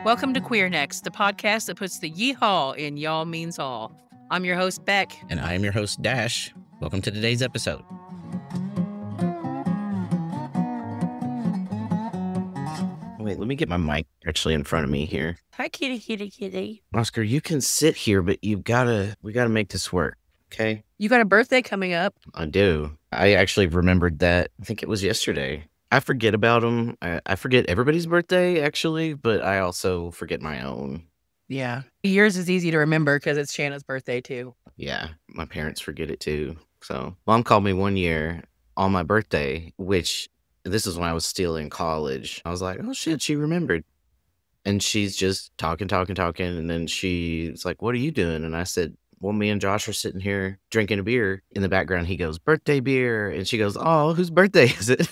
Welcome to Queernecks, the podcast that puts the yeehaw in y'all means all. I'm your host, Beck. And I am your host, Dash. Welcome to today's episode. Wait, let me get my mic actually in front of me here. Hi, kitty, kitty, kitty. Oscar, you can sit here, but we gotta make this work, okay? You got a birthday coming up. I do. I actually remembered that. I think it was yesterday. I forget about them. I forget everybody's birthday, actually, but I also forget my own. Yeah. Yours is easy to remember because it's Shanna's birthday, too. Yeah, my parents forget it, too. So, Mom called me one year on my birthday, which this is when I was still in college. I was like, oh, shit, she remembered. And she's just talking. And then she's like, what are you doing? And I said, well, me and Josh are sitting here drinking a beer. In the background, he goes, birthday beer. And she goes, oh, whose birthday is it?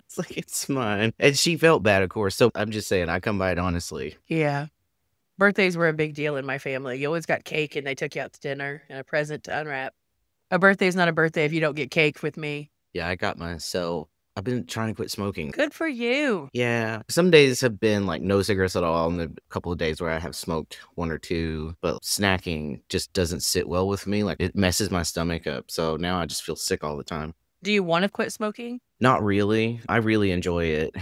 It's like, it's mine. And she felt bad, of course. So I'm just saying, I come by it honestly. Yeah. Birthdays were a big deal in my family. You always got cake and they took you out to dinner and a present to unwrap. A birthday's not a birthday if you don't get cake with me. Yeah, I got myself. I've been trying to quit smoking. Good for you. Yeah. Some days have been like no cigarettes at all. And a couple of days where I have smoked one or two. But snacking just doesn't sit well with me. Like it messes my stomach up. So now I just feel sick all the time. Do you want to quit smoking? Not really. I really enjoy it.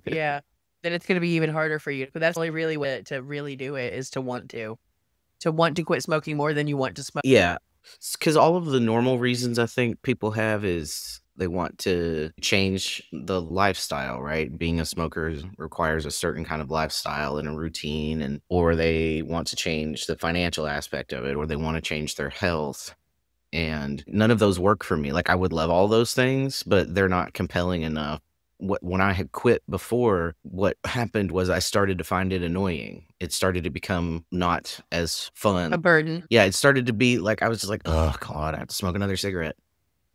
Yeah. Then it's going to be even harder for you. But that's only really what to really do it is to want to. To want to quit smoking more than you want to smoke. Yeah. Because all of the normal reasons I think people have is they want to change the lifestyle, right? Being a smoker requires a certain kind of lifestyle and a routine, or they want to change the financial aspect of it, or they want to change their health. And none of those work for me. Like I would love all those things, but they're not compelling enough. When I had quit before, what happened was I started to find it annoying. It started to become not as fun. A burden. Yeah, it started to be like, I was just like, oh God, I have to smoke another cigarette.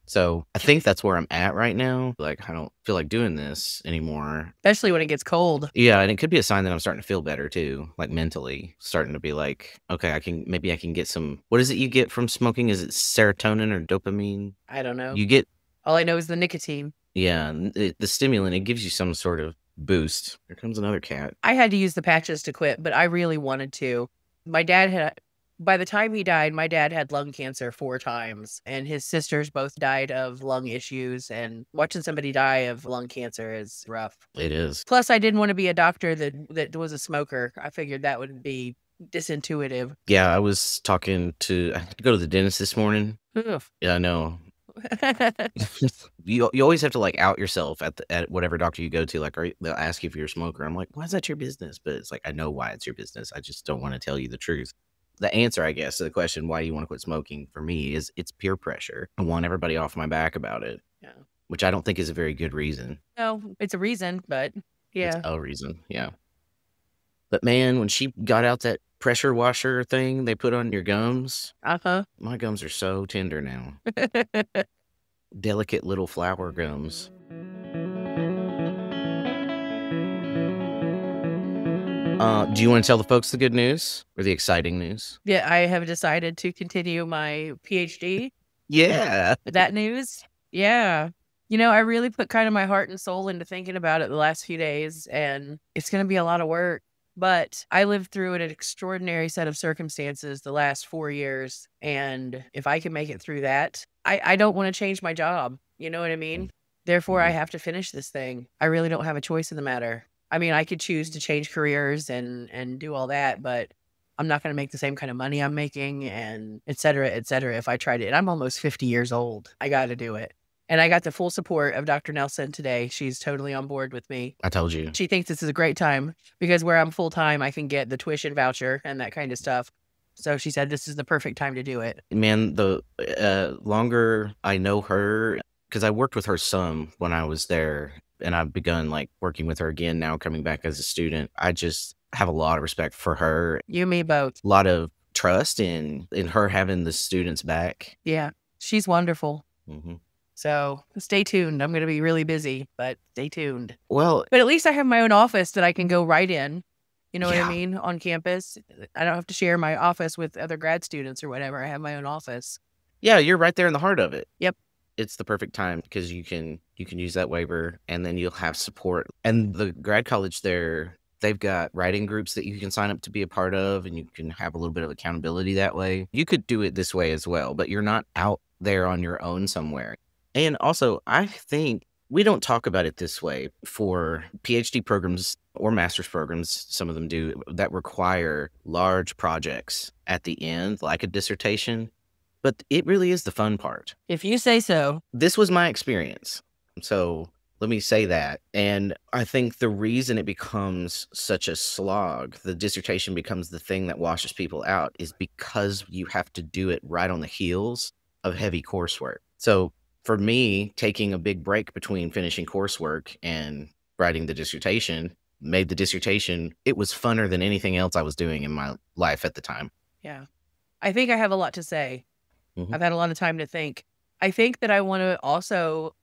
So I think that's where I'm at right now. Like, I don't feel like doing this anymore. Especially when it gets cold. Yeah, and it could be a sign that I'm starting to feel better too, like mentally. Starting to be like, okay, maybe I can get some, what is it you get from smoking? Is it serotonin or dopamine? I don't know. You get... All I know is the nicotine. Yeah, the stimulant, it gives you some sort of boost. Here comes another cat. I had to use the patches to quit, but I really wanted to. My dad had... By the time he died, my dad had lung cancer 4 times, and his sisters both died of lung issues, and watching somebody die of lung cancer is rough. It is. Plus, I didn't want to be a doctor that was a smoker. I figured that would be disintuitive. Yeah, I was I had to go to the dentist this morning. Oof. Yeah, I know. You always have to like out yourself at whatever doctor you go to. Like, they'll ask you if you're a smoker. I'm like, why is that your business? But it's like, I know why it's your business. I just don't want to tell you the truth. The answer, I guess, to the question, why do you want to quit smoking, for me, is it's peer pressure. I want everybody off my back about it. Yeah. Which I don't think is a very good reason. No, it's a reason, but yeah. It's a reason, yeah. But man, when she got out that pressure washer thing they put on your gums, my gums are so tender now. Delicate little flower gums. Do you want to tell the folks the good news or the exciting news? Yeah, I have decided to continue my PhD. Yeah. That news? Yeah. You know, I really put kind of my heart and soul into thinking about it the last few days, and it's going to be a lot of work. But I lived through an extraordinary set of circumstances the last 4 years, and if I can make it through that, I don't want to change my job. You know what I mean? Therefore, I have to finish this thing. I really don't have a choice in the matter. I mean, I could choose to change careers and do all that, but I'm not going to make the same kind of money I'm making, and et cetera, if I tried it. And I'm almost 50 years old. I got to do it. And I got the full support of Dr. Nelson today. She's totally on board with me. I told you. She thinks this is a great time because where I'm full-time, I can get the tuition voucher and that kind of stuff. So she said this is the perfect time to do it. Man, the longer I know her, because I worked with her some when I was there, and I've begun like working with her again now, coming back as a student. I just have a lot of respect for her. You and me both. A lot of trust in her having the students back. Yeah, she's wonderful. Mm-hmm. So stay tuned. I'm going to be really busy, but stay tuned. Well, but at least I have my own office that I can go right in. You know what I mean? On campus. I don't have to share my office with other grad students or whatever. I have my own office. Yeah, you're right there in the heart of it. Yep. It's the perfect time because you can You can use that waiver, and then you'll have support. And the grad college there, they've got writing groups that you can sign up to be a part of, and you can have a little bit of accountability that way. You could do it this way as well, but you're not out there on your own somewhere. And also, I think we don't talk about it this way for PhD programs or master's programs. Some of them do that require large projects at the end, like a dissertation. But it really is the fun part. If you say so. This was my experience. So let me say that. And I think the reason it becomes such a slog, the dissertation becomes the thing that washes people out, is because you have to do it right on the heels of heavy coursework. So for me, taking a big break between finishing coursework and writing the dissertation made the dissertation, it was funner than anything else I was doing in my life at the time. Yeah. I think I have a lot to say. I've had a lot of time to think. I think that I want to also,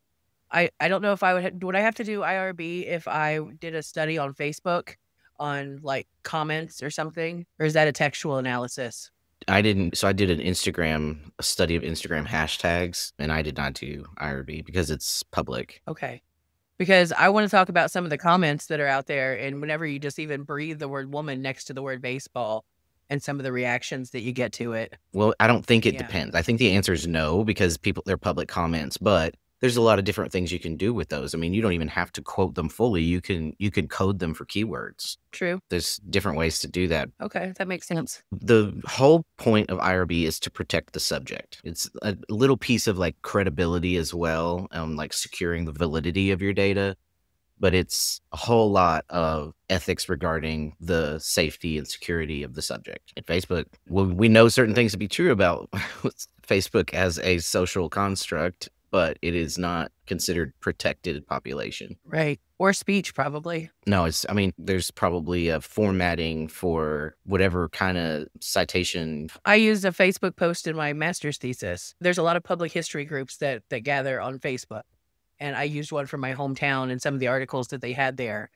I don't know if I would I have to do IRB if I did a study on Facebook on like comments or something? Or is that a textual analysis? I didn't. So I did a study of Instagram hashtags, and I did not do IRB because it's public. Okay. Because I want to talk about some of the comments that are out there. And whenever you just even breathe the word woman next to the word baseball, and some of the reactions that you get to it. Well, I don't think it depends. I think the answer is no, because they're public comments, but there's a lot of different things you can do with those. I mean, you don't even have to quote them fully. You can code them for keywords. True. There's different ways to do that. Okay, that makes sense. The whole point of IRB is to protect the subject. It's a little piece of like credibility as well, like securing the validity of your data. But it's a whole lot of ethics regarding the safety and security of the subject. At Facebook, well, we know certain things to be true about Facebook as a social construct, but it is not considered protected population. Right. Or speech, probably. No, there's probably a formatting for whatever kind of citation. I used a Facebook post in my master's thesis. There's a lot of public history groups that gather on Facebook. And I used one from my hometown and some of the articles that they had there.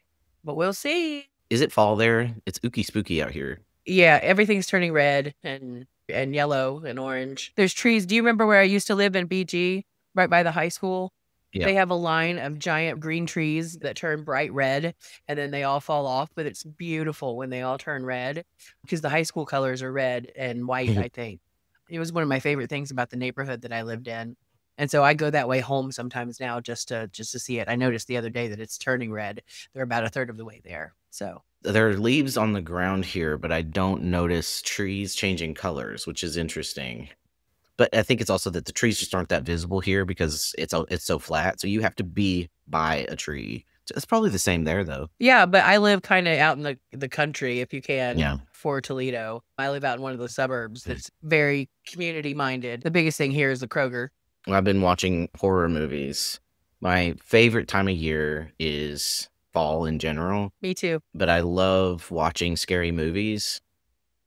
But we'll see. Is it fall there? It's ooky spooky out here. Yeah, everything's turning red and yellow and orange. There's trees. Do you remember where I used to live in BG, right by the high school? Yeah. They have a line of giant green trees that turn bright red, and then they all fall off. But it's beautiful when they all turn red, because the high school colors are red and white, I think. It was one of my favorite things about the neighborhood that I lived in. And so I go that way home sometimes now just to see it. I noticed the other day that it's turning red. They're about a third of the way there. So there are leaves on the ground here, but I don't notice trees changing colors, which is interesting. But I think it's also that the trees just aren't that visible here because it's so flat. So you have to be by a tree. So it's probably the same there, though. Yeah, but I live kind of out in the country, if you can, for Toledo. I live out in one of the suburbs that's very community-minded. The biggest thing here is the Kroger. I've been watching horror movies. My favorite time of year is fall in general. Me too. But I love watching scary movies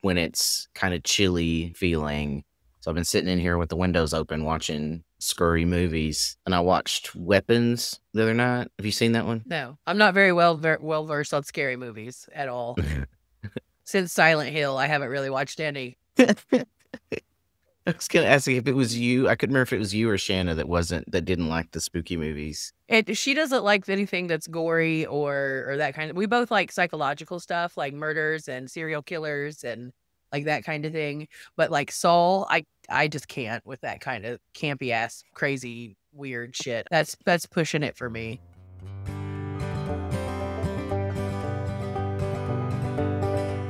when it's kind of chilly feeling. So I've been sitting in here with the windows open watching scary movies. And I watched Weapons the other night. Have you seen that one? No. I'm not very well versed on scary movies at all. Since Silent Hill, I haven't really watched any. I was gonna ask you if it was you. I couldn't remember if it was you or Shanna that didn't like the spooky movies. She doesn't like anything that's gory or that kind of. We both like psychological stuff, like murders and serial killers and like that kind of thing. But like Saul, I just can't with that kind of campy ass, crazy, weird shit. That's pushing it for me.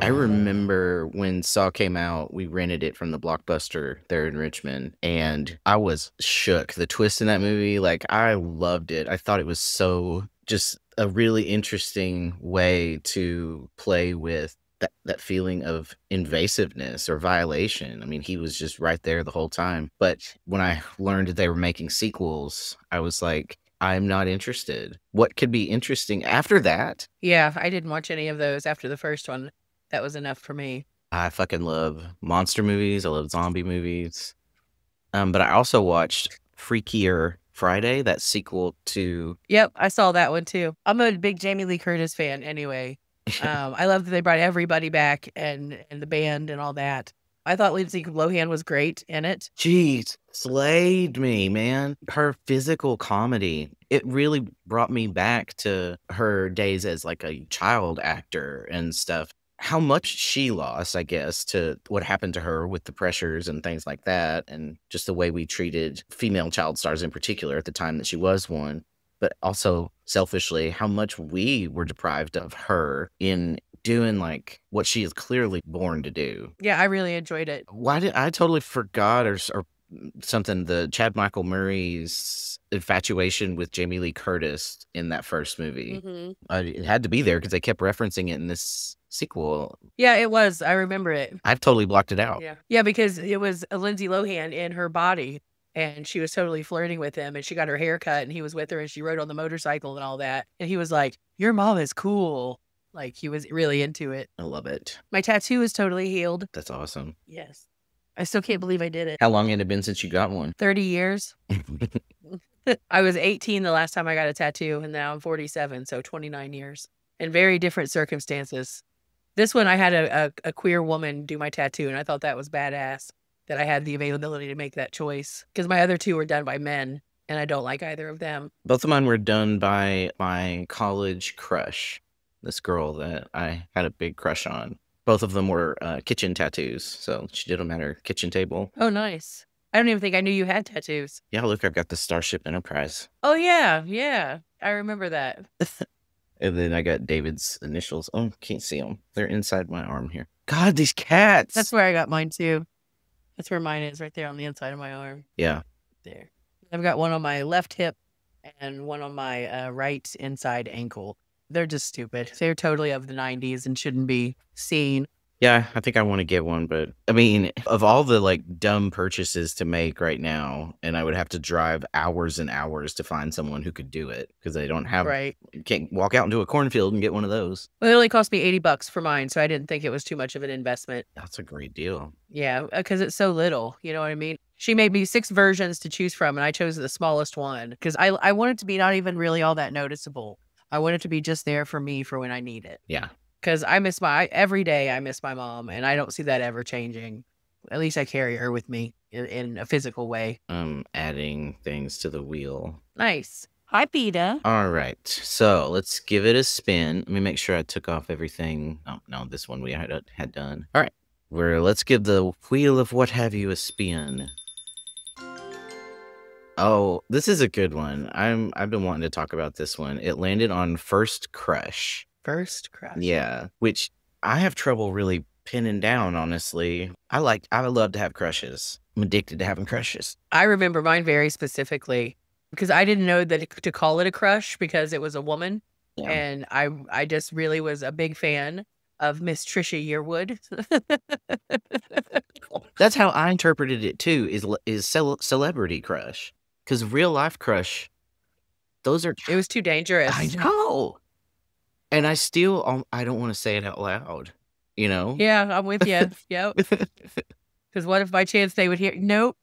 I remember when Saw came out, we rented it from the Blockbuster there in Richmond, and I was shook. The twist in that movie, like, I loved it. I thought it was so just a really interesting way to play with that feeling of invasiveness or violation. I mean, he was just right there the whole time. But when I learned that they were making sequels, I was like, I'm not interested. What could be interesting after that? Yeah, I didn't watch any of those after the first one. That was enough for me. I fucking love monster movies. I love zombie movies. But I also watched Freakier Friday, that sequel to... Yep, I saw that one too. I'm a big Jamie Lee Curtis fan anyway. I love that they brought everybody back and the band and all that. I thought Lindsay Lohan was great in it. Jeez, slayed me, man. Her physical comedy. it really brought me back to her days as like a child actor and stuff. How much she lost, I guess, to what happened to her with the pressures and things like that, and just the way we treated female child stars in particular at the time that she was one. But also selfishly, how much we were deprived of her in doing like what she is clearly born to do. Yeah, I really enjoyed it. Why did I totally forgot or something, the Chad Michael Murray's infatuation with Jamie Lee Curtis in that first movie. It had to be there because they kept referencing it in this sequel. Yeah, it was. I remember it. I've totally blocked it out. Yeah. Yeah, because it was Lindsay Lohan in her body, and she was totally flirting with him, and she got her hair cut, and he was with her, and she rode on the motorcycle and all that. And he was like, "Your mom is cool." Like, he was really into it. I love it. My tattoo is totally healed. That's awesome. Yes. I still can't believe I did it. How long had it been since you got one? 30 years. I was 18 the last time I got a tattoo, and now I'm 47, so 29 years. In very different circumstances. This one, I had a queer woman do my tattoo, and I thought that was badass, that I had the availability to make that choice. Because my other two were done by men, and I don't like either of them. Both of mine were done by my college crush, this girl that I had a big crush on. Both of them were kitchen tattoos, so she did them at her kitchen table. Oh, nice. I don't even think I knew you had tattoos. Yeah, look, I've got the Starship Enterprise. Oh, yeah, yeah. I remember that. And then I got David's initials. Oh, can't see them. They're inside my arm here. God, these cats. That's where I got mine, too. That's where mine is, right there on the inside of my arm. Yeah. There. I've got one on my left hip and one on my right inside ankle. They're just stupid. They're totally of the 90s and shouldn't be seen. Yeah, I think I want to get one, but I mean, of all the like dumb purchases to make right now, and I would have to drive hours and hours to find someone who could do it because they don't have, right. Can't walk out into a cornfield and get one of those. Well, it only cost me $80 for mine, so I didn't think it was too much of an investment. That's a great deal. Yeah, because it's so little, you know what I mean? She made me 6 versions to choose from, and I chose the smallest one because I want it to be not even really all that noticeable. I want it to be just there for me for when I need it. Yeah. Because I miss every day I miss my mom, and I don't see that ever changing. At least I carry her with me in a physical way. Adding things to the wheel. Nice. Hi, Peter. All right. So let's give it a spin. Let me make sure I took off everything. Oh, no, this one we had done. All right. Let's give the wheel of what have you a spin. Oh, this is a good one. I've been wanting to talk about this one. It landed on First Crush. First Crush. Yeah, which I have trouble really pinning down, honestly. I love to have crushes. I'm addicted to having crushes. I remember mine very specifically because I didn't know that to call it a crush because it was a woman. Yeah. And I just really was a big fan of Miss Trisha Yearwood. That's how I interpreted it too, is celebrity crush. Because real life crush, those are... It was too dangerous. I know. And I don't want to say it out loud, you know? Yeah, I'm with you. Yep. Because what if by chance they would hear, nope,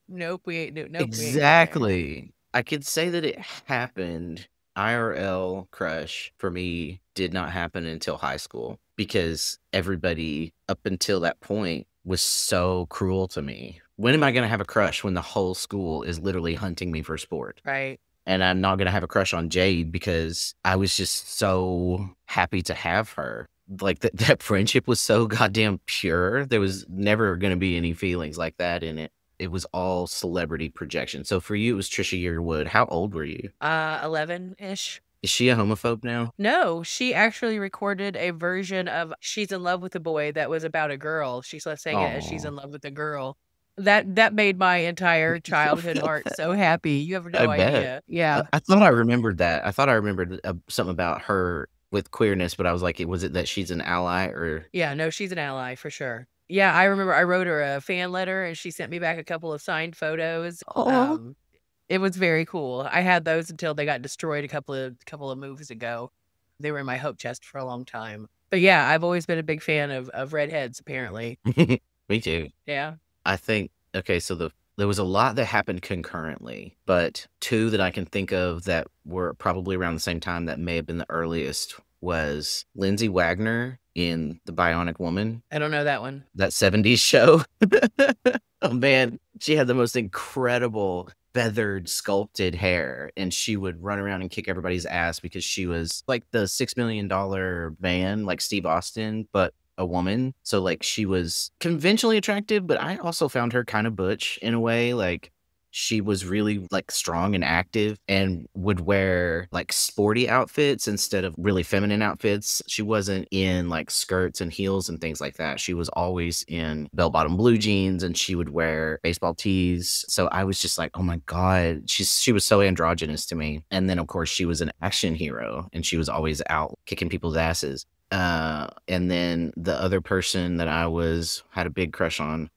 we ain't, nope. Exactly. I could say that it happened. IRL crush for me did not happen until high school because everybody up until that point was so cruel to me. When am I going to have a crush when the whole school is literally hunting me for sport? Right. And I'm not going to have a crush on Jade because I was just so happy to have her. Like that friendship was so goddamn pure. There was never going to be any feelings like that in it. It was all celebrity projection. So for you, it was Trisha Yearwood. How old were you? 11-ish. Is she a homophobe now? No, she actually recorded a version of She's in Love with a Boy that was about a girl. She sang it as She's in Love with a Girl. That made my entire childhood heart so happy. You have no idea. Yeah. I thought I remembered that. I thought I remembered something about her with queerness, but I was like, was it that she's an ally or? Yeah, no, she's an ally for sure. Yeah, I remember I wrote her a fan letter and she sent me back a couple of signed photos. It was very cool. I had those until they got destroyed a couple of movies ago. They were in my hope chest for a long time. But yeah, I've always been a big fan of redheads, apparently. Me too. Yeah. I think, okay, so there was a lot that happened concurrently, but 2 that I can think of that were probably around the same time that may have been the earliest was Lindsay Wagner in The Bionic Woman. I don't know that one. That 70s show. Oh, man. She had the most incredible feathered, sculpted hair, and she would run around and kick everybody's ass because she was like the $6 million man, like Steve Austin, but a woman. So like she was conventionally attractive, but I also found her kind of butch in a way. Like she was really like strong and active and would wear like sporty outfits instead of really feminine outfits. She wasn't in like skirts and heels and things like that. She was always in bell-bottom blue jeans, and she would wear baseball tees. So I was just like, oh my God, she was so androgynous to me. And then of course she was an action hero, and she was always out kicking people's asses. And then the other person that had a big crush on,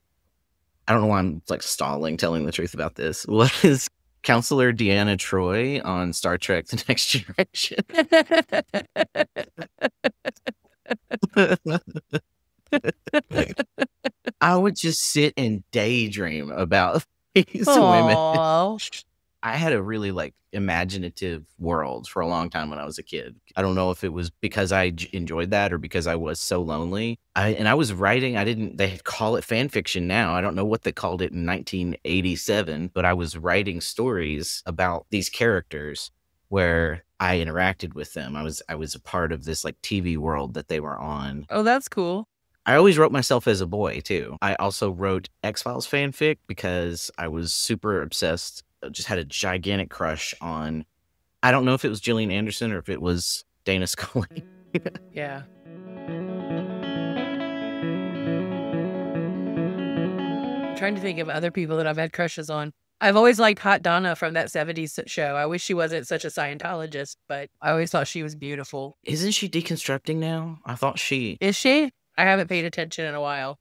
I don't know why I'm like stalling telling the truth about this, was Counselor Deanna Troi on Star Trek The Next Generation. I would just sit and daydream about these women. Aww. I had a really like imaginative world for a long time when I was a kid. I don't know if it was because I enjoyed that or because I was so lonely. I was writing, they call it fan fiction now. I don't know what they called it in 1987, but I was writing stories about these characters where I interacted with them. I was a part of this like TV world that they were on. Oh, that's cool. I always wrote myself as a boy too. I also wrote X-Files fanfic because I was super obsessed, just had a gigantic crush on, I don't know if it was Gillian Anderson or if it was Dana Scully. Yeah. I'm trying to think of other people that I've had crushes on. I've always liked Hot Donna from that 70s show. I wish she wasn't such a Scientologist, but I always thought she was beautiful. Isn't she deconstructing now? I thought she... Is she? I haven't paid attention in a while.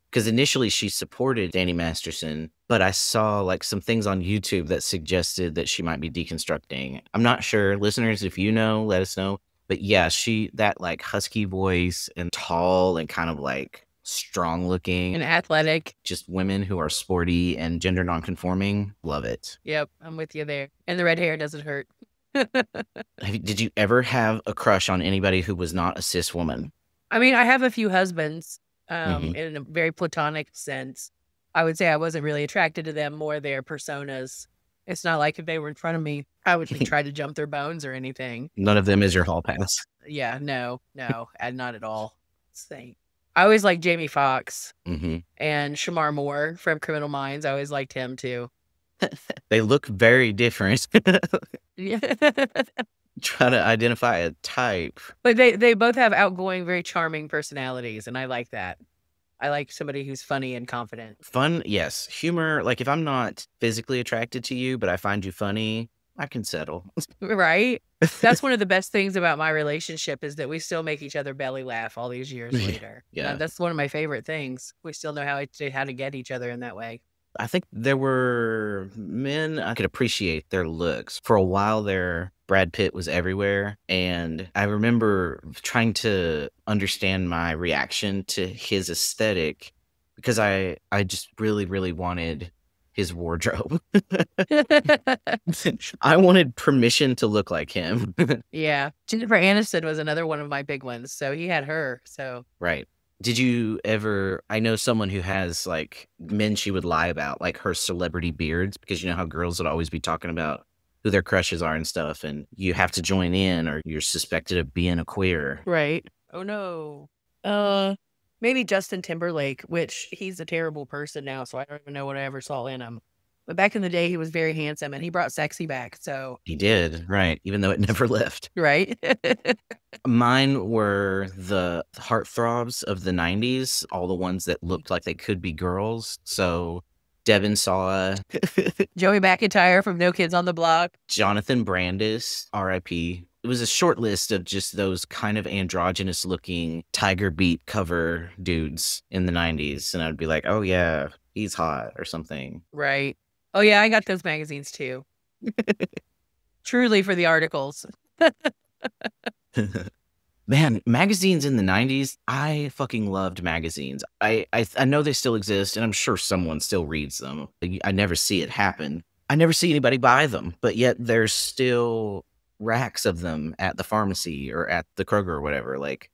Because initially she supported Danny Masterson, but I saw like some things on YouTube that suggested that she might be deconstructing. I'm not sure. Listeners, if you know, let us know. But yeah, that like husky voice and tall and kind of like strong looking and athletic, just women who are sporty and gender nonconforming. Love it. Yep, I'm with you there. And the red hair doesn't hurt. Did you ever have a crush on anybody who was not a cis woman? I mean, I have a few husbands. In a very platonic sense. I would say I wasn't really attracted to them, more their personas. It's not like if they were in front of me, I would try to jump their bones or anything. None of them is your hall pass. Yeah, no, not at all. Same. I always liked Jamie Foxx and Shamar Moore from Criminal Minds. I always liked him too. They look very different. Yeah. Try to identify a type. But they both have outgoing, very charming personalities, and I like that. I like somebody who's funny and confident. Fun, yes. Humor, like if I'm not physically attracted to you, but I find you funny, I can settle. Right? That's one of the best things about my relationship is that we still make each other belly laugh all these years later. Yeah. That's one of my favorite things. We still know how to get each other in that way. I think there were men I could appreciate their looks. For a while there, Brad Pitt was everywhere. And I remember trying to understand my reaction to his aesthetic because I just really, really wanted his wardrobe. I wanted permission to look like him. Yeah. Jennifer Aniston was another one of my big ones. So he had her. So right. Did you ever, I know someone who has like men she would lie about, like her celebrity beards, because you know how girls would always be talking about who their crushes are and stuff, and you have to join in or you're suspected of being a queer. Right. Oh no. Maybe Justin Timberlake, which he's a terrible person now, so I don't even know what I ever saw in him. But back in the day, he was very handsome and he brought sexy back. So he did, right? Even though it never left. Right. Mine were the heartthrobs of the 90s, all the ones that looked like they could be girls. So Devin Sawa, Joey McIntyre from No Kids on the Block, Jonathan Brandis, R.I.P. It was a short list of just those kind of androgynous looking Tiger Beat cover dudes in the 90s. And I'd be like, oh yeah, he's hot or something. Right. Oh yeah, I got those magazines too. Truly for the articles. Man, magazines in the 90s, I fucking loved magazines. I know they still exist, and I'm sure someone still reads them. I never see it happen. I never see anybody buy them, but yet there's still racks of them at the pharmacy or at the Kroger or whatever. Like,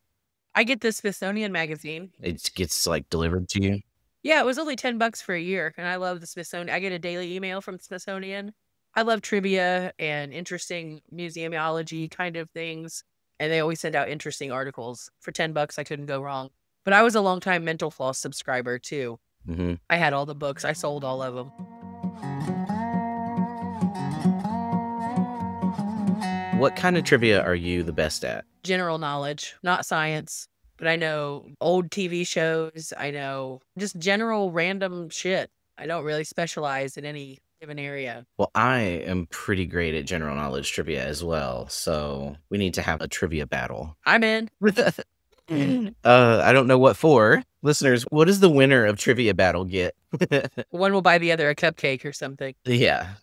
I get the Smithsonian magazine. it gets like delivered to you. Yeah, it was only $10 for a year, and I love the Smithsonian. I get a daily email from the Smithsonian. I love trivia and interesting museumology kind of things, and they always send out interesting articles. For $10, I couldn't go wrong. But I was a longtime Mental Floss subscriber too. Hmm. I had all the books. I sold all of them. What kind of trivia are you the best at? General knowledge, not science, but I know old TV shows. I know just general random shit. I don't really specialize in any given area. Well, I am pretty great at general knowledge trivia as well, so we need to have a trivia battle. I'm in. I don't know what for. Listeners, what does the winner of trivia battle get? One will buy the other a cupcake or something. Yeah.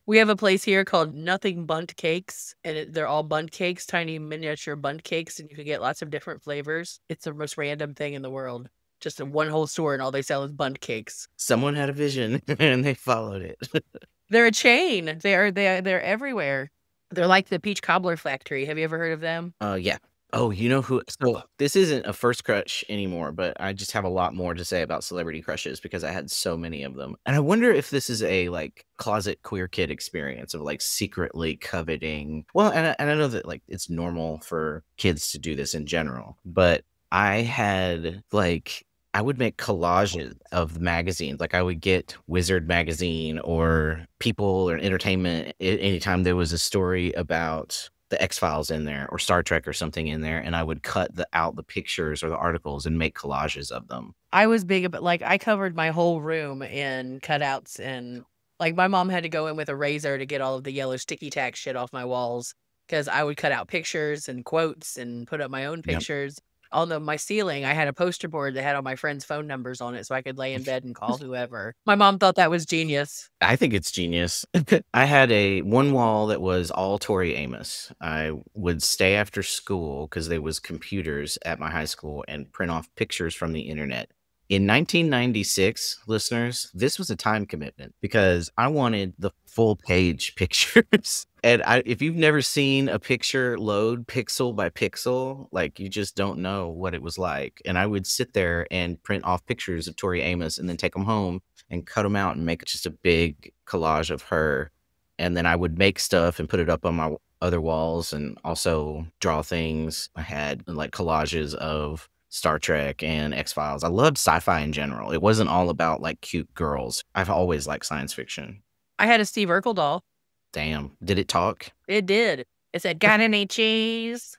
We have a place here called Nothing Bunt Cakes, and they're all bunt cakes, tiny miniature bunt cakes, and you can get lots of different flavors. It's the most random thing in the world. Just a one whole store, and all they sell is bunt cakes. Someone had a vision and they followed it. They're a chain. They're everywhere. They're like the Peach Cobbler Factory. Have you ever heard of them? Yeah. Oh, you know who? So this isn't a first crush anymore, but I just have a lot more to say about celebrity crushes because I had so many of them. And I wonder if this is a like closet queer kid experience of like secretly coveting. Well, and I know that like it's normal for kids to do this in general, but I had like I would make collages of magazines. Like I would get Wizard magazine or People or Entertainment anytime there was a story about the X-Files in there or Star Trek or something in there, and I would cut out the pictures or the articles and make collages of them. I was big about like I covered my whole room in cutouts, and like my mom had to go in with a razor to get all of the yellow sticky tack shit off my walls because I would cut out pictures and quotes and put up my own Yep. pictures. On my ceiling, I had a poster board that had all my friends' phone numbers on it so I could lay in bed and call whoever. My mom thought that was genius. I think it's genius. I had one wall that was all Tori Amos. I would stay after school because there was computers at my high school and print off pictures from the internet. In 1996, listeners, this was a time commitment because I wanted the full page pictures. And if you've never seen a picture load pixel by pixel, like you just don't know what it was like. And I would sit there and print off pictures of Tori Amos and then take them home and cut them out and make just a big collage of her. And then I would make stuff and put it up on my other walls and also draw things. I had like collages of Star Trek and X-Files. I loved sci-fi in general. It wasn't all about like cute girls. I've always liked science fiction. I had a Steve Urkel doll. Damn. Did it talk? It did. It said, "Got any cheese?"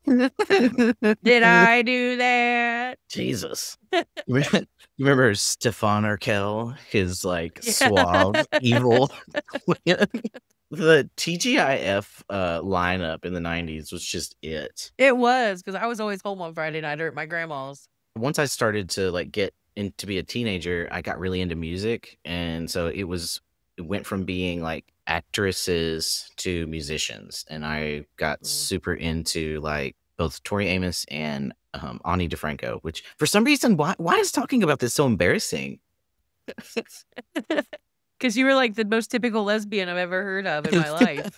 Did I do that? Jesus. You remember Stefan Urkel? His like suave, evil. The TGIF lineup in the 90s was just it. It was, because I was always home on Friday night or at my grandma's. Once I started to like get to be a teenager, I got really into music. And so it went from being like actresses to musicians. And I got super into like both Tori Amos and Ani DeFranco, which for some reason, why is talking about this so embarrassing? Because you were like the most typical lesbian I've ever heard of in my life.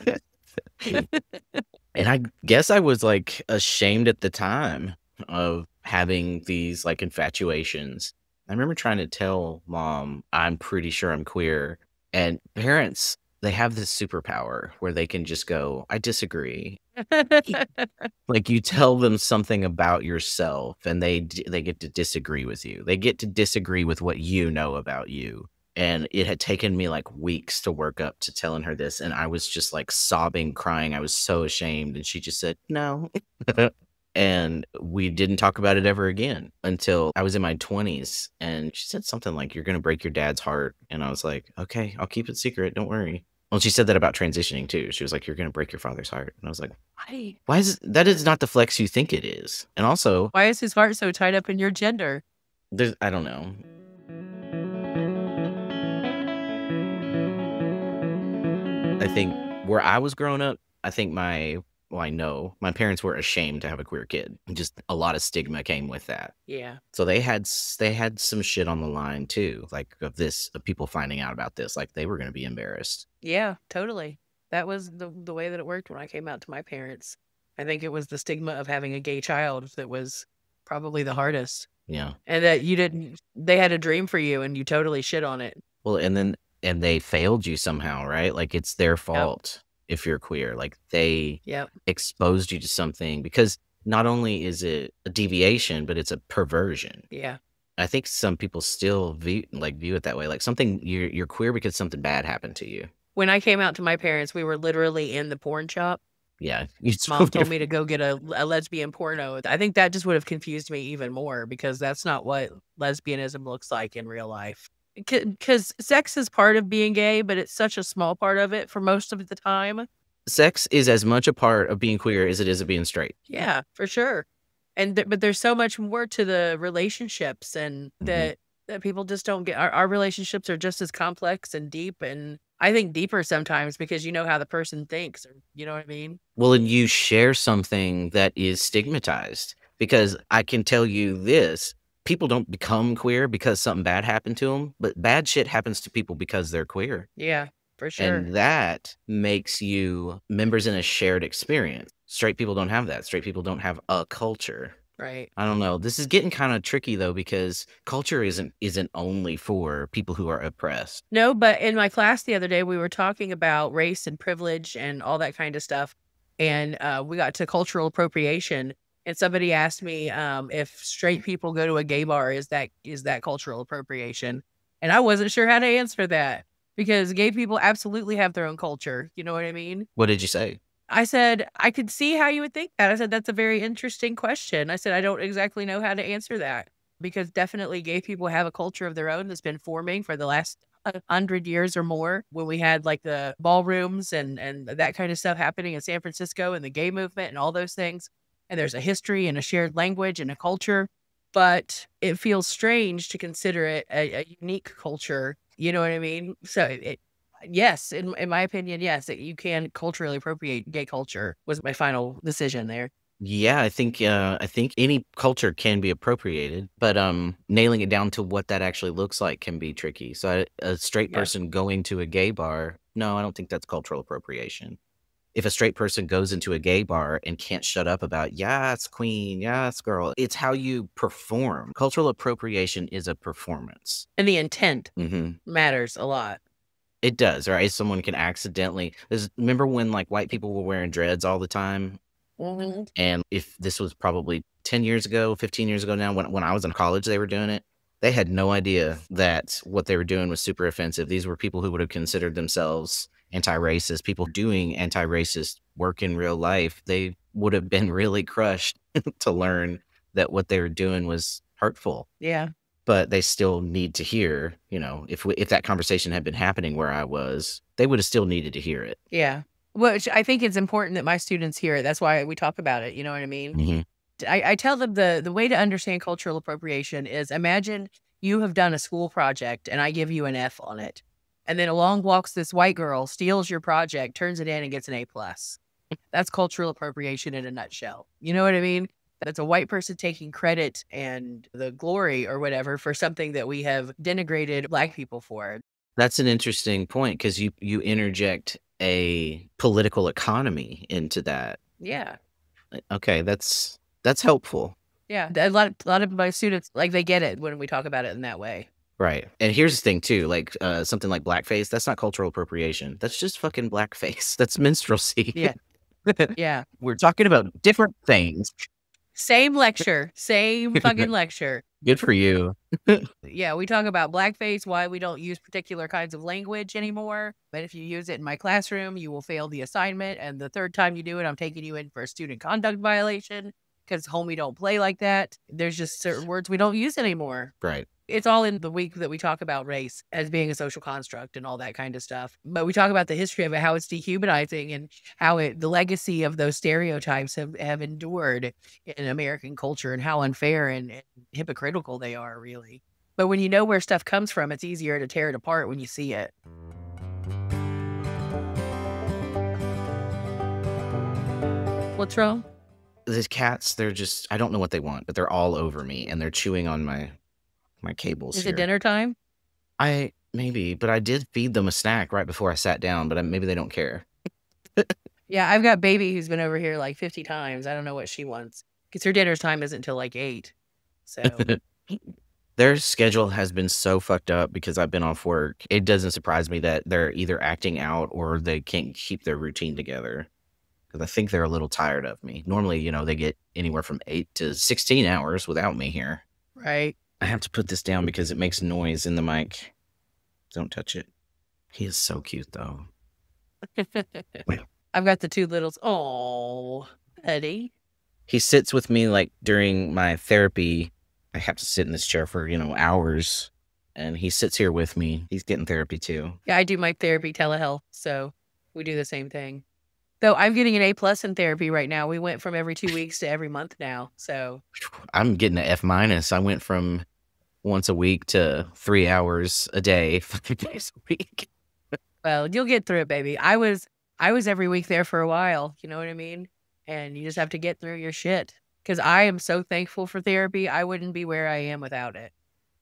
And I guess I was like ashamed at the time of having these like infatuations. I remember trying to tell mom, I'm pretty sure I'm queer. And parents, they have this superpower where they can just go, I disagree. Like you tell them something about yourself and they get to disagree with you. They get to disagree with what you know about you. And it had taken me like weeks to work up to telling her this. And I was just like sobbing, crying. I was so ashamed. And she just said, no. And we didn't talk about it ever again until I was in my 20s. And she said something like, you're going to break your dad's heart. And I was like, okay, I'll keep it secret. Don't worry. Well, she said that about transitioning too. She was like, you're going to break your father's heart. And I was like, why is that is not the flex you think it is. And also, why is his heart so tied up in your gender? I don't know. I think where I was growing up, I think I know my parents were ashamed to have a queer kid. Just a lot of stigma came with that. Yeah. So they had some shit on the line too, like of people finding out about this, like they were going to be embarrassed. Yeah, totally. That was the way that it worked when I came out to my parents. I think it was the stigma of having a gay child that was probably the hardest. Yeah. And that you didn't they had a dream for you and you totally shit on it. Well, and they failed you somehow, right? Like, it's their Yep. fault if you're queer. Like, they Yep. exposed you to something because not only is it a deviation, but it's a perversion. Yeah. I think some people still view it that way. Like, something you're queer because something bad happened to you. When I came out to my parents, we were literally in the porn shop. Yeah. You Mom told me to go get a lesbian porno. I think that just would have confused me even more because that's not what lesbianism looks like in real life. Because sex is part of being gay, but it's such a small part of it for most of the time. Sex is as much a part of being queer as it is of being straight. Yeah, for sure. And but there's so much more to the relationships and that people just don't get. Our relationships are just as complex and deep, and I think deeper sometimes because you know how the person thinks, or you know what I mean? Well, and you share something that is stigmatized because I can tell you this, people don't become queer because something bad happened to them, but bad shit happens to people because they're queer. Yeah, for sure. And that makes you members in a shared experience. Straight people don't have that. Straight people don't have a culture. Right. I don't know. This is getting kind of tricky though because culture isn't only for people who are oppressed. No, but in my class the other day, we were talking about race and privilege and all that kind of stuff. And we got to cultural appropriation. And somebody asked me if straight people go to a gay bar, is that cultural appropriation? And I wasn't sure how to answer that because gay people absolutely have their own culture. You know what I mean? What did you say? I said, I could see how you would think that. I said, that's a very interesting question. I said, I don't exactly know how to answer that because definitely gay people have a culture of their own that's been forming for the last 100 years or more when we had like the ballrooms and that kind of stuff happening in San Francisco and the gay movement and all those things. And there's a history and a shared language and a culture, but it feels strange to consider it a unique culture. You know what I mean? So yes, in my opinion, yes, that you can culturally appropriate gay culture was my final decision there. Yeah, I think any culture can be appropriated, but nailing it down to what that actually looks like can be tricky. So a straight Yeah. person going to a gay bar, no, I don't think that's cultural appropriation. If a straight person goes into a gay bar and can't shut up about, yeah, it's queen, yeah, it's girl, it's how you perform. Cultural appropriation is a performance. And the intent hmm matters a lot. It does, right? Someone can accidentally. Remember when like white people were wearing dreads all the time? Mhm. And if this was probably 10 years ago, 15 years ago now, when I was in college, they were doing it. They had no idea that what they were doing was super offensive. These were people who would have considered themselves anti-racist, people doing anti-racist work in real life. They would have been really crushed to learn that what they were doing was hurtful. Yeah. But they still need to hear, if that conversation had been happening where I was, they would have still needed to hear it. Yeah. Which I think it's important that my students hear it. That's why we talk about it. You know what I mean? hmm I tell them the way to understand cultural appropriation is imagine you have done a school project and I give you an F on it. And then along walks this white girl, steals your project, turns it in and gets an A plus. That's cultural appropriation in a nutshell. You know what I mean? That's a white person taking credit and the glory or whatever for something that we have denigrated Black people for. That's an interesting point because you interject a political economy into that. Yeah. Okay, that's helpful. Yeah. A lot of my students, like, they get it when we talk about it in that way. Right. And here's the thing too, like something like blackface, that's not cultural appropriation. That's just fucking blackface. That's minstrelsy. Yeah. Yeah. We're talking about different things. Same lecture. Same fucking lecture. Good for you. Yeah, we talk about blackface, why we don't use particular kinds of language anymore. But if you use it in my classroom, you will fail the assignment. And the third time you do it, I'm taking you in for a student conduct violation because homie don't play like that. There's just certain words we don't use anymore. Right. It's all in the week that we talk about race as being a social construct and all that kind of stuff. But we talk about the history of it, how it's dehumanizing and how the legacy of those stereotypes have endured in American culture and how unfair and hypocritical they are, really. But when you know where stuff comes from, it's easier to tear it apart when you see it. What's wrong? These cats, they're just, I don't know what they want, but they're all over me and they're chewing on my cables Is here. it dinner time? Maybe, but I did feed them a snack right before I sat down, but maybe they don't care. Yeah, I've got baby who's been over here like 50 times. I don't know what she wants because her dinner time isn't until like 8. So, Their schedule has been so fucked up because I've been off work. It doesn't surprise me that they're either acting out or they can't keep their routine together. Because I think they're a little tired of me. Normally, they get anywhere from 8 to 16 hours without me here. right. I have to put this down because it makes noise in the mic. Don't touch it. He is so cute, though. I've got the 2 littles. Oh, Eddie. He sits with me like during my therapy. I have to sit in this chair for, hours. And he sits here with me. He's getting therapy too. Yeah, I do my therapy telehealth, so we do the same thing. Though I'm getting an A+ in therapy right now. We went from every 2 weeks to every month now, so. I'm getting an F-. I went from once a week to 3 hours a day, 5 days a week. Well, you'll get through it, baby. I was every week there for a while, you know what I mean? And you just have to get through your shit. Because I am so thankful for therapy. I wouldn't be where I am without it.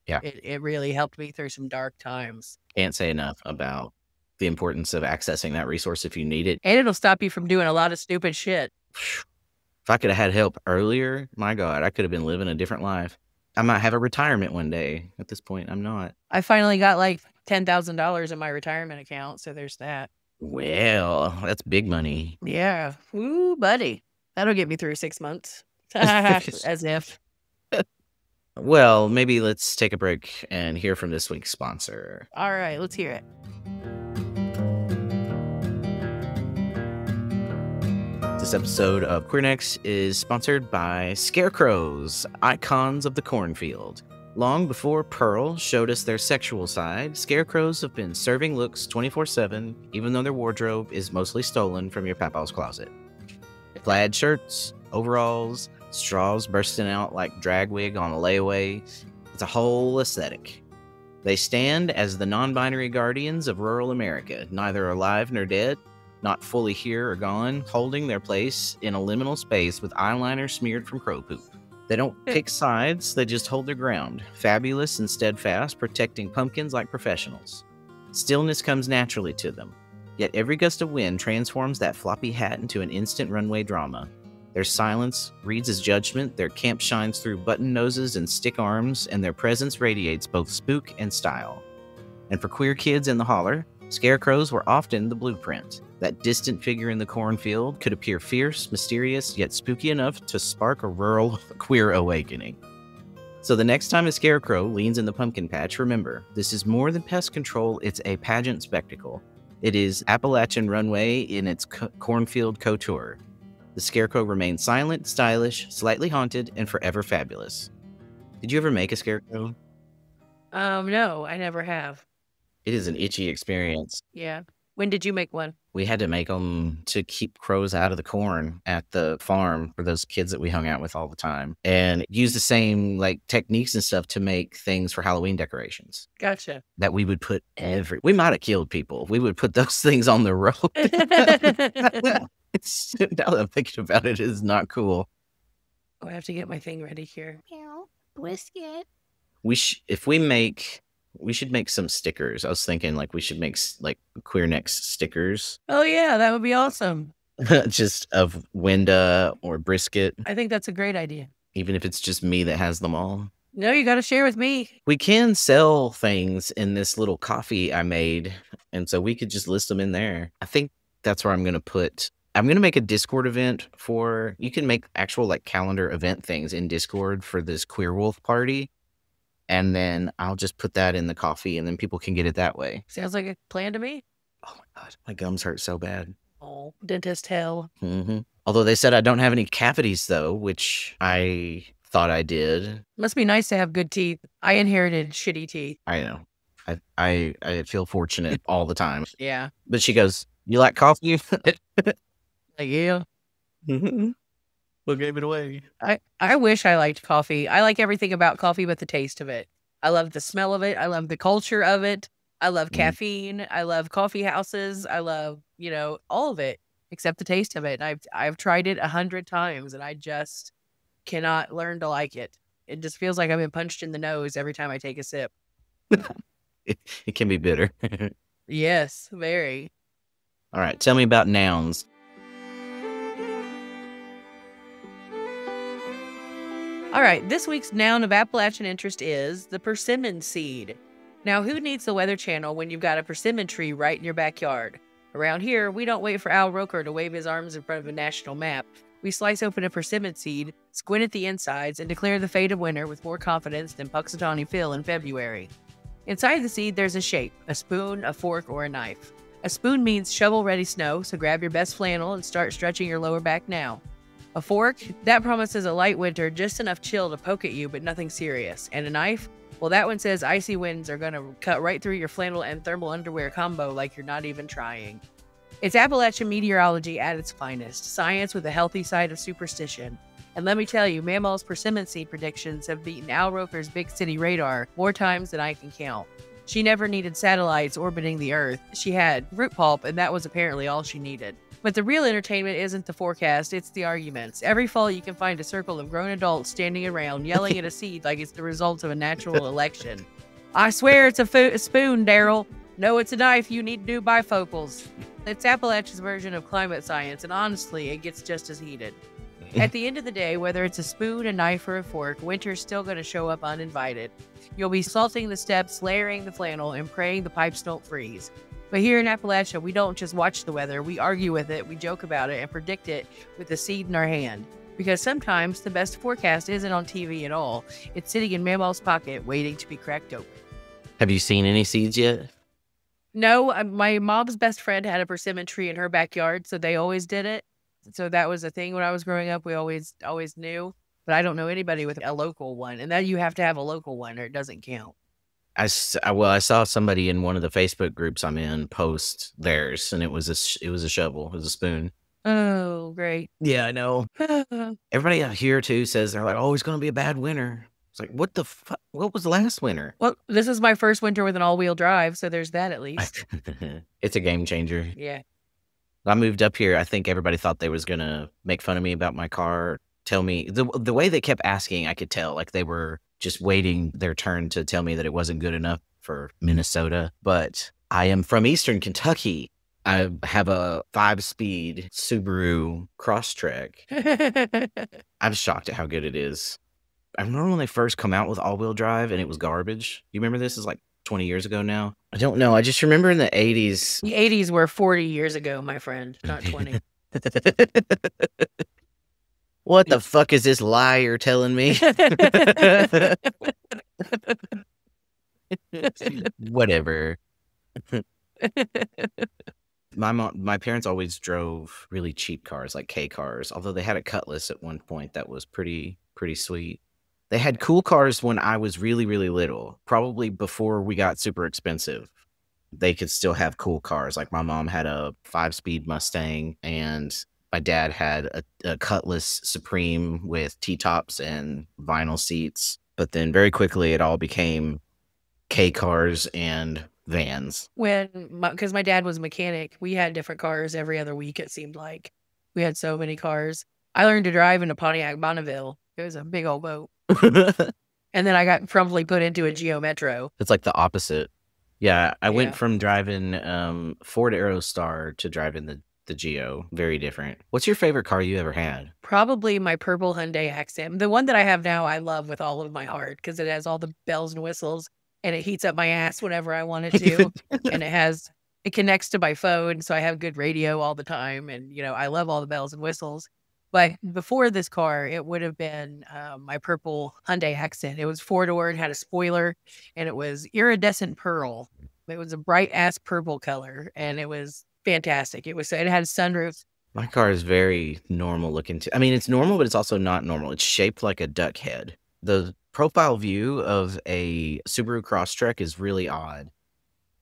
Yeah. It really helped me through some dark times. Can't say enough about the importance of accessing that resource if you need it. And it'll stop you from doing a lot of stupid shit. If I could have had help earlier, my God, I could have been living a different life. I might have a retirement one day. At this point, I'm not. I finally got like $10,000 in my retirement account, so there's that. Well, that's big money. Yeah. Woo, buddy. That'll get me through 6 months. As if. Well, maybe let's take a break and hear from this week's sponsor. All right, let's hear it. This episode of Queernecks is sponsored by Scarecrows, icons of the cornfield. Long before Pearl showed us their sexual side, scarecrows have been serving looks 24/7, even though their wardrobe is mostly stolen from your papa's closet. Plaid shirts, overalls, straws bursting out like drag wig on a layaway. It's a whole aesthetic. They stand as the non-binary guardians of rural America, neither alive nor dead, not fully here or gone, holding their place in a liminal space with eyeliner smeared from crow poop. They don't pick sides, they just hold their ground, fabulous and steadfast, protecting pumpkins like professionals. Stillness comes naturally to them, yet every gust of wind transforms that floppy hat into an instant runway drama. Their silence reads as judgment, their camp shines through button noses and stick arms, and their presence radiates both spook and style. And for queer kids in the holler, scarecrows were often the blueprint. That distant figure in the cornfield could appear fierce, mysterious, yet spooky enough to spark a rural queer awakening. So the next time a scarecrow leans in the pumpkin patch, remember, this is more than pest control, it's a pageant spectacle. It is Appalachian runway in its cornfield couture. The scarecrow remains silent, stylish, slightly haunted, and forever fabulous. Did you ever make a scarecrow? No, I never have. It is an itchy experience. Yeah. When did you make one? We had to make them to keep crows out of the corn at the farm for those kids that we hung out with all the time, and use the same techniques and stuff to make things for Halloween decorations. Gotcha. That we would put we might have killed people. We would put those things on the road. Now that I'm thinking about it, is not cool. Oh, I have to get my thing ready here. Biscuit. We should make some stickers. I was thinking we should make Queernecks stickers. Oh yeah, that would be awesome. Just of Winda or Brisket. I think that's a great idea. Even if it's just me that has them all. No, you got to share with me. We can sell things in this little coffee I made, and so we could just list them in there. I think that's where I'm going to make a Discord event you can make actual calendar event things in Discord for this Queer Wolf party. And then I'll just put that in the coffee, and then people can get it that way. Sounds like a plan to me. Oh my God, my gums hurt so bad. Oh, dentist hell. Mm-hmm. Although they said I don't have any cavities, though, which I thought I did. Must be nice to have good teeth. I inherited shitty teeth. I know. I feel fortunate all the time. Yeah. But she goes, "You like coffee?" Yeah. Mm-hmm. What gave it away? I wish I liked coffee. I like everything about coffee but the taste of it. I love the smell of it. I love the culture of it. I love caffeine. I love coffee houses. I love, all of it except the taste of it. I've tried it 100 times and I just cannot learn to like it. It just feels like I've been punched in the nose every time I take a sip. It can be bitter. Yes, very. All right, tell me about nouns. All right, this week's noun of Appalachian interest is the persimmon seed. Now, who needs the Weather Channel when you've got a persimmon tree right in your backyard? Around here, we don't wait for Al Roker to wave his arms in front of a national map. We slice open a persimmon seed, squint at the insides, and declare the fate of winter with more confidence than Puxatawny Phil in February. Inside the seed, there's a shape, a spoon, a fork, or a knife. A spoon means shovel-ready snow, so grab your best flannel and start stretching your lower back now. A fork, that promises a light winter, just enough chill to poke at you, but nothing serious. And a knife, well, that one says icy winds are gonna cut right through your flannel and thermal underwear combo like you're not even trying. It's Appalachian meteorology at its finest, science with a healthy side of superstition. And let me tell you, Mamaw's persimmon seed predictions have beaten Al Roker's big city radar more times than I can count. She never needed satellites orbiting the Earth. She had root pulp, and that was apparently all she needed. But the real entertainment isn't the forecast, it's the arguments. Every fall you can find a circle of grown adults standing around yelling at a seed like it's the result of a natural election. I swear it's a spoon, Daryl. No, it's a knife. You need new bifocals. It's Appalachia's version of climate science, and honestly, it gets just as heated. At the end of the day, whether it's a spoon, a knife, or a fork, winter's still going to show up uninvited. You'll be salting the steps, layering the flannel, and praying the pipes don't freeze. But here in Appalachia, we don't just watch the weather, we argue with it, we joke about it, and predict it with the seed in our hand. Because sometimes the best forecast isn't on TV at all. It's sitting in Mamaw's pocket, waiting to be cracked open. Have you seen any seeds yet? No, my mom's best friend had a persimmon tree in her backyard, so they always did it. So that was a thing when I was growing up. We always knew. But I don't know anybody with a local one. And then you have to have a local one or it doesn't count. I saw somebody in one of the Facebook groups I'm in post theirs, and it was a shovel, it was a spoon. Oh, great. Yeah, I know. Everybody out here too says they're like, "Oh, it's going to be a bad winter." It's like, what the fuck? What was last winter? Well, this is my first winter with an all-wheel drive, so there's that at least. It's a game changer. Yeah. I moved up here. I think everybody thought they was gonna make fun of me about my car. Tell me the way they kept asking, I could tell like they were just waiting their turn to tell me that it wasn't good enough for Minnesota. But I am from Eastern Kentucky. I have a 5-speed Subaru Crosstrek. I'm shocked at how good it is. I remember when they first come out with all-wheel drive and it was garbage. You remember this is like 20 years ago now? I don't know. I just remember in the 80s. The 80s were 40 years ago, my friend, not 20. What the fuck is this lie you're telling me? Whatever. My parents always drove really cheap cars, like K cars, although they had a Cutlass at one point that was pretty sweet. They had cool cars when I was really, really little, probably before we got super expensive. They could still have cool cars. Like my mom had a 5-speed Mustang and my dad had a Cutlass Supreme with T-tops and vinyl seats. But then very quickly it all became K cars and vans. Because my dad was a mechanic, we had different cars every other week, it seemed like. We had so many cars. I learned to drive in a Pontiac Bonneville. It was a big old boat. And then I got promptly put into a Geo Metro. It's like the opposite. Yeah, I went from driving Ford Aerostar to driving the Geo. Very different. What's your favorite car you ever had? Probably my purple Hyundai Accent. The one that I have now I love with all of my heart because it has all the bells and whistles and it heats up my ass whenever I want it to. And it connects to my phone, so I have good radio all the time. And, I love all the bells and whistles. But before this car, it would have been my purple Hyundai Accent. It was 4-door, it had a spoiler, and it was iridescent pearl. It was a bright-ass purple color, and it was fantastic. It had a sunroof. My car is very normal looking. I mean, it's normal, but it's also not normal. It's shaped like a duck head. The profile view of a Subaru Crosstrek is really odd.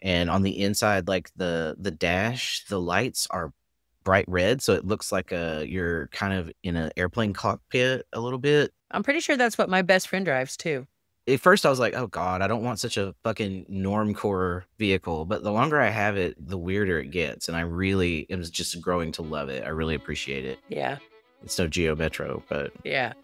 And on the inside, like the dash, the lights are bright red, so it looks like you're kind of in an airplane cockpit a little bit. I'm pretty sure that's what my best friend drives too. At first I was like, oh god, I don't want such a fucking normcore vehicle, but the longer I have it, the weirder it gets, and I really am just growing to love it. I really appreciate it. Yeah. It's no Geo Metro, but yeah.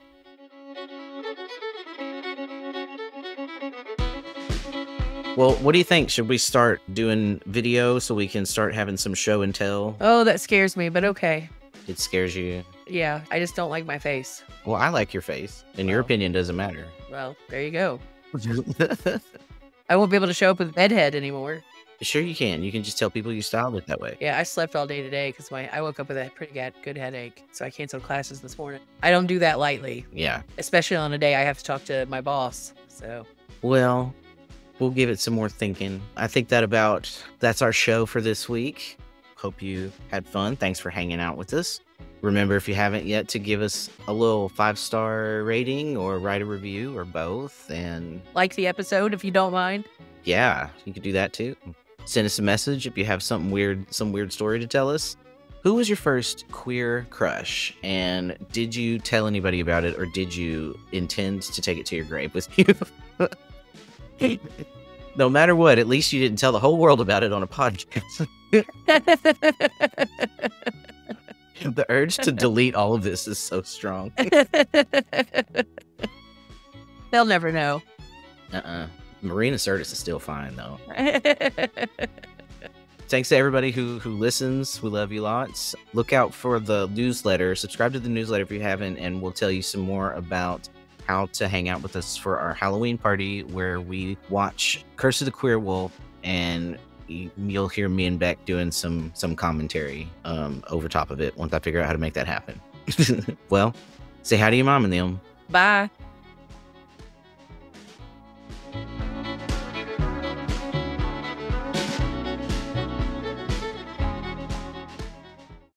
Well, what do you think? Should we start doing video so we can start having some show and tell? Oh, that scares me, but okay. It scares you. Yeah, I just don't like my face. Well, I like your face, and your Well. opinion doesn't matter. Well, there you go. I won't be able to show up with bedhead anymore. Sure you can. You can just tell people you styled it that way. Yeah, I slept all day today because I woke up with a pretty good headache, so I canceled classes this morning. I don't do that lightly, Yeah. especially on a day I have to talk to my boss. So, Well, we'll give it some more thinking. I think that's our show for this week. Hope you had fun. Thanks for hanging out with us. Remember, if you haven't yet, to give us a little 5-star rating or write a review or both. And like the episode if you don't mind. yeah, you could do that too. Send us a message if you have some weird story to tell us. Who was your first queer crush? And did you tell anybody about it, or did you intend to take it to your grave with you? No matter what, at least you didn't tell the whole world about it on a podcast. The urge to delete all of this is so strong. They'll never know. Marina Sirtis is still fine, though. Thanks to everybody who listens. We love you lots. Look out for the newsletter. Subscribe to the newsletter if you haven't, and we'll tell you some more about how to hang out with us for our Halloween party, where we watch Curse of the Queer Wolf, and you'll hear me and Beck doing some commentary over top of it once I figure out how to make that happen. Well, say hi to your mom and them. Bye.